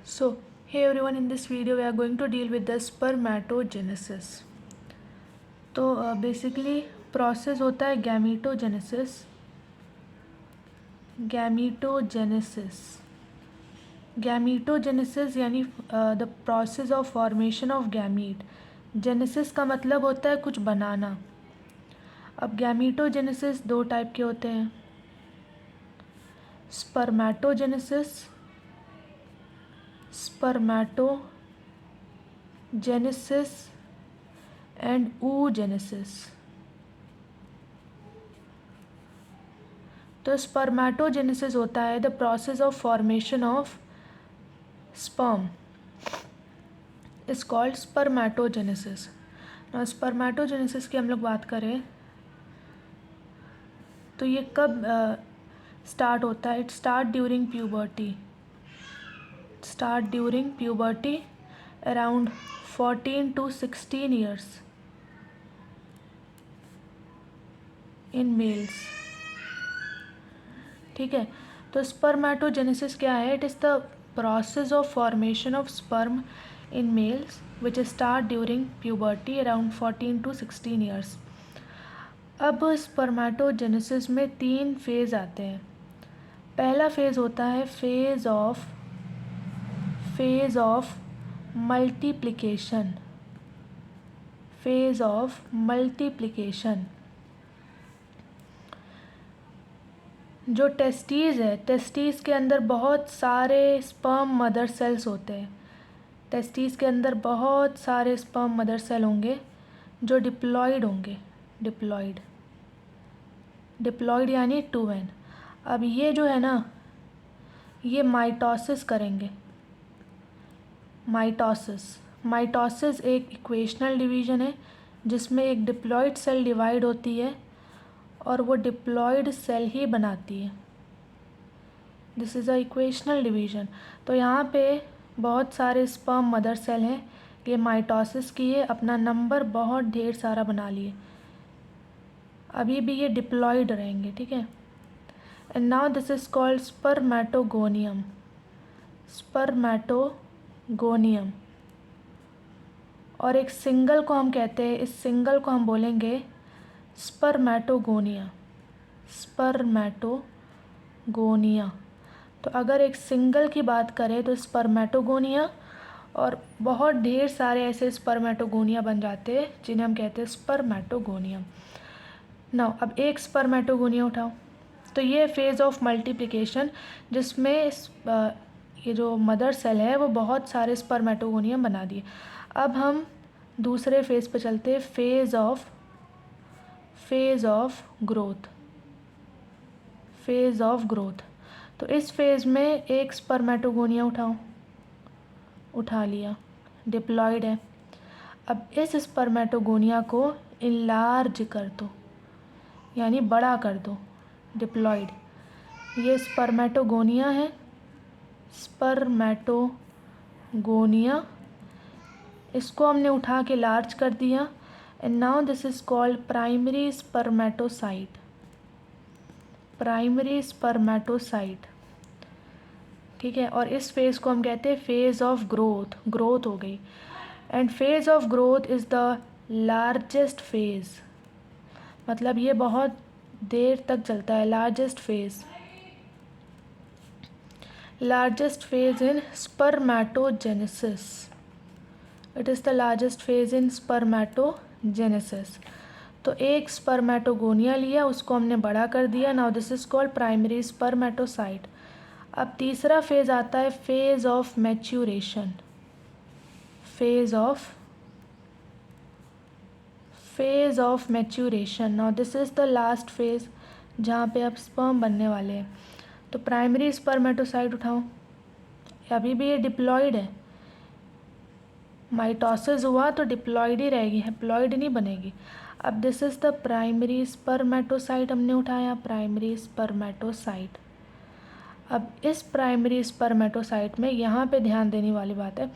So, hey everyone, in this video we are going to deal with the spermatogenesis. तो basically process होता है गैमीटोजेनेसिस. गैमीटोजेनेसिस यानी the process of formation of gamete. Genesis का मतलब होता है कुछ बनाना. अब गैमीटोजेनेसिस दो टाइप के होते हैं, स्पर्मेटोजेनेसिस एंड oogenesis. तो स्पर्मेटोजेनेसिस होता है the process of formation of sperm is called spermatogenesis. Spermatogenesis की हम लोग बात करें तो ये कब स्टार्ट होता है? It start during puberty around 14 to 16 years in males. ठीक है, तो स्पर्मेटोजेनेसिस क्या है? It is the process of formation of sperm in males which start during puberty around 14 to 16 years. अब स्पर्मेटोजेनेसिस में 3 फेज़ आते हैं. पहला फेज़ होता है फेज़ ऑफ मल्टीप्लिकेशन. जो टेस्टीज़ है, टेस्टीज़ के अंदर बहुत सारे स्पर्म मदर सेल्स होते हैं. टेस्टीज़ के अंदर बहुत सारे स्पर्म मदर सेल होंगे जो डिप्लॉयड होंगे. डिप्लॉयड यानी 2n. अब ये जो है ना, ये माइटोसिस करेंगे. माइटोसिस एक इक्वेशनल डिवीज़न है जिसमें एक डिप्लॉयड सेल डिवाइड होती है और वो डिप्लॉयड सेल ही बनाती है. This is a equational division. तो यहाँ पे बहुत सारे स्पर्म मदर सेल हैं. ये माइटोसिस की है, अपना नंबर बहुत ढेर सारा बना लिए. अभी भी ये डिप्लॉयड रहेंगे. ठीक है, and now this is called spermatogonium. और एक सिंगल को हम कहते हैं, इस सिंगल को हम बोलेंगे स्पर्मेटोगोनिया. तो अगर एक सिंगल की बात करें तो स्पर्मेटोगोनिया, और बहुत ढेर सारे ऐसे स्पर्मेटोगोनिया बन जाते हैं जिन्हें हम कहते हैं स्पर्मेटोगोनियम. नाउ अब एक स्पर्मेटोगोनिया उठाओ, तो ये फेज़ ऑफ मल्टीप्लिकेशन जिसमें ये जो मदर सेल है वो बहुत सारे स्पर्मेटोगोनियम बना दिए. अब हम दूसरे फेज़ पे चलते हैं, फेज़ ऑफ ग्रोथ. तो इस फेज़ में एक स्पर्मेटोगोनिया उठा लिया, डिप्लॉयड है. अब इस स्पर्मेटोगोनिया को इनलार्ज कर दो, यानी बड़ा कर दो. डिप्लॉयड, ये स्पर्मेटोगोनिया है. इसको हमने उठा के लार्ज कर दिया. And now this is called primary spermatocyte. ठीक है, और इस फेज़ को हम कहते हैं फेज़ ऑफ ग्रोथ हो गई. And phase of growth is the largest phase, मतलब ये बहुत देर तक चलता है. Largest phase in spermatogenesis. It is the largest phase in spermatogenesis. तो एक स्पर्मेटोगोनिया लिया, उसको हमने बड़ा कर दिया. Now this is called primary spermatocyte. अब तीसरा फेज़ आता है phase of maturation. Now this is the last phase जहाँ पे अब स्पर्म बनने वाले हैं. तो प्राइमरी स्पर्मेटोसाइट उठाओ, अभी भी ये डिप्लॉयड है. माइटोसिस हुआ तो डिप्लॉयड ही रहेगी, हैप्लॉयड नहीं बनेगी. अब this is the primary spermatocyte हमने उठाया, प्राइमरी स्पर्मेटोसाइट. अब इस प्राइमरी स्पर्मेटोसाइट में यहाँ पे ध्यान देने वाली बात है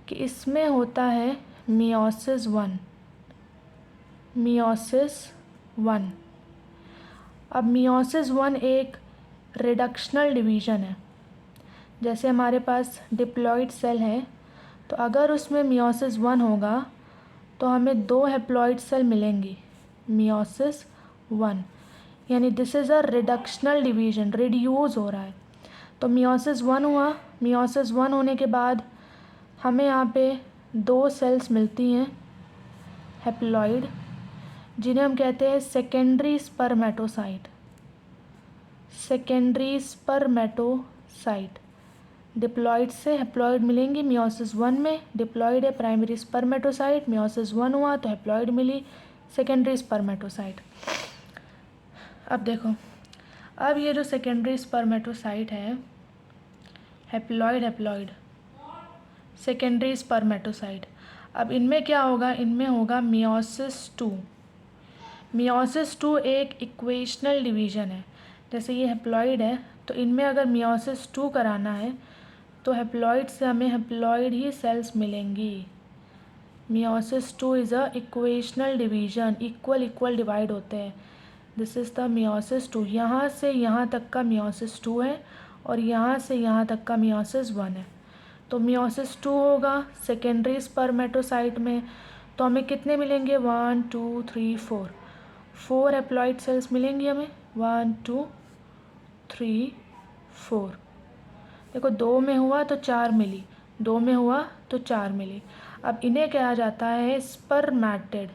कि इसमें होता है मियोसिस वन. अब मियोसिस 1 एक रिडक्शनल डिवीज़न है जैसे हमारे पास डिप्लॉइड सेल है, तो अगर उसमें मियोसिस 1 होगा तो हमें 2 हैप्लॉइड सेल मिलेंगी, मियोसिस 1, यानी this is a reductional division, reduce हो रहा है। तो मियोसिस 1 हुआ, मियोसिस 1 होने के बाद हमें यहाँ पे 2 सेल्स मिलती हैं हैप्लॉइड, जिन्हें हम कहते हैं secondary spermatocyte, secondary spermatocyte. Diploid से हैप्लॉइड मिलेंगी मियोसिस 1 में, डिप्लॉइड है प्राइमरी स्पर्मेटोसाइट, मियोसिस 1 हुआ तो हैप्लॉइड मिली सेकेंडरी स्पर्मेटोसाइट। अब देखो, अब ये जो सेकेंडरी स्पर्मेटोसाइट है, हैप्लॉइड सेकेंडरी स्पर्मेटोसाइट, अब इनमें क्या होगा, इनमें होगा मियोसिस 2। मियोसिस 2 एक इक्वेशनल डिवीज़न है। जैसे ये हैप्लॉइड है तो इनमें अगर मियोसिस 2 कराना है तो हैप्लॉइड से हमें हैप्लॉइड ही सेल्स मिलेंगी। Meiosis 2 is a equational division, equal divide होते हैं। This is the meiosis 2। यहाँ से यहाँ तक का मियोसिस 2 है और यहाँ से यहाँ तक का मियोसिस 1 है। तो मियोसिस 2 होगा सेकेंडरी स्पर्मेटोसाइट में, तो हमें कितने मिलेंगे, 1 2 3 4 हैप्लॉइड सेल्स मिलेंगी हमें, 1 2 3 4। देखो 2 में हुआ तो 4 मिली, 2 में हुआ तो 4 मिली। अब इन्हें कहा जाता है स्पर्मेटिड,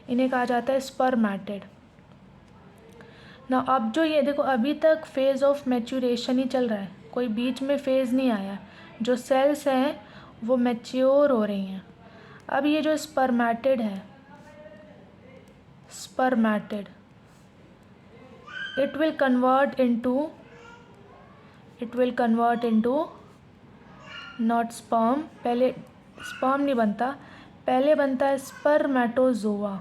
इन्हें कहा जाता है स्पर्मेटिड ना। अब जो ये देखो, अभी तक फेज़ ऑफ मैच्योरेशन ही चल रहा है, कोई बीच में फेज़ नहीं आया, जो सेल्स हैं वो मैच्योर हो रही हैं। अब ये जो स्पर्मेटिड है, spermatid, it will convert into not sperm, पहले sperm नहीं बनता, पहले बनता है स्पर्मेटोजोआ।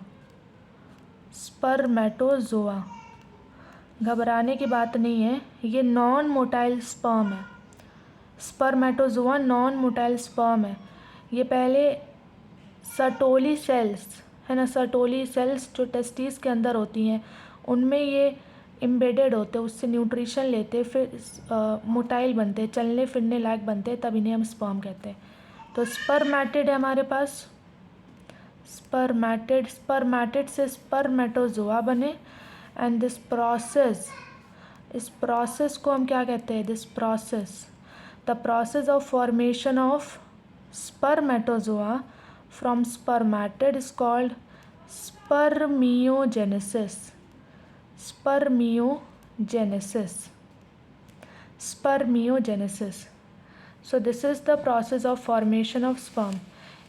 घबराने की बात नहीं है, ये नॉन मोटाइल स्पर्म है। स्पर्मेटोजोआ नॉन मोटाइल स्पर्म है। ये पहले सर्टोली सेल्स है ना, सर्टोली सेल्स जो टेस्टिस के अंदर होती हैं उनमें ये एम्बेडेड होते हैं, उससे न्यूट्रिशन लेते, फिर मोटाइल बनते, चलने फिरने लायक बनते, तब इन्हें हम स्पर्म कहते हैं। तो स्पर्मेटिड है हमारे पास, स्पर्मेटिड से स्पर्मेटोजोआ बने। एंड दिस प्रोसेस, इस प्रोसेस को हम क्या कहते हैं, this process, the process of formation of spermatozoa from spermatid is called spermiogenesis. Spermiogenesis. So this is the process of formation of sperm.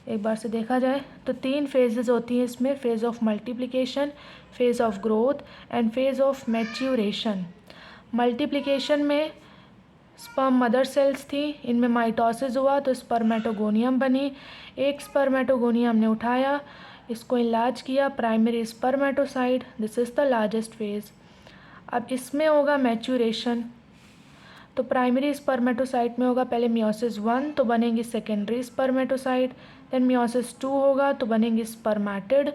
एक बार से देखा जाए तो 3 फेजेस होती हैं इसमें, phase of multiplication, phase of growth and phase of maturation. Multiplication में sperm mother cells थी, इनमें माइटोसिस हुआ तो स्पर्मेटोगोनियम बनी। एक स्पर्मेटोगोनियम ने उठाया, इसको इनलार्ज किया, primary spermatocyte, this is the largest phase. अब इसमें होगा मैच्योरेशन, तो प्राइमरी स्पर्मेटोसाइट में होगा पहले मियोसिस 1 तो बनेंगी सेकेंडरी स्पर्मेटोसाइट, देन मियोसिस 2 होगा तो बनेंगी स्पर्मेटिड,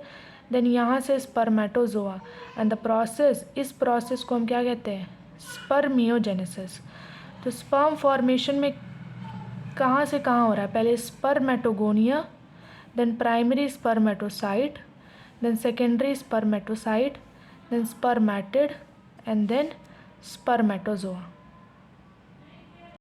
देन यहाँ से स्पर्मेटोजोआ। एंड द प्रोसेस, इस प्रोसेस को हम क्या कहते हैं, स्पर्मियोजेनेसिस। तो स्पर्म फॉर्मेशन में कहाँ से कहाँ हो रहा है, पहले spermatogonia, then primary spermatocyte, then secondary spermatocyte, then spermatid and then spermatozoa.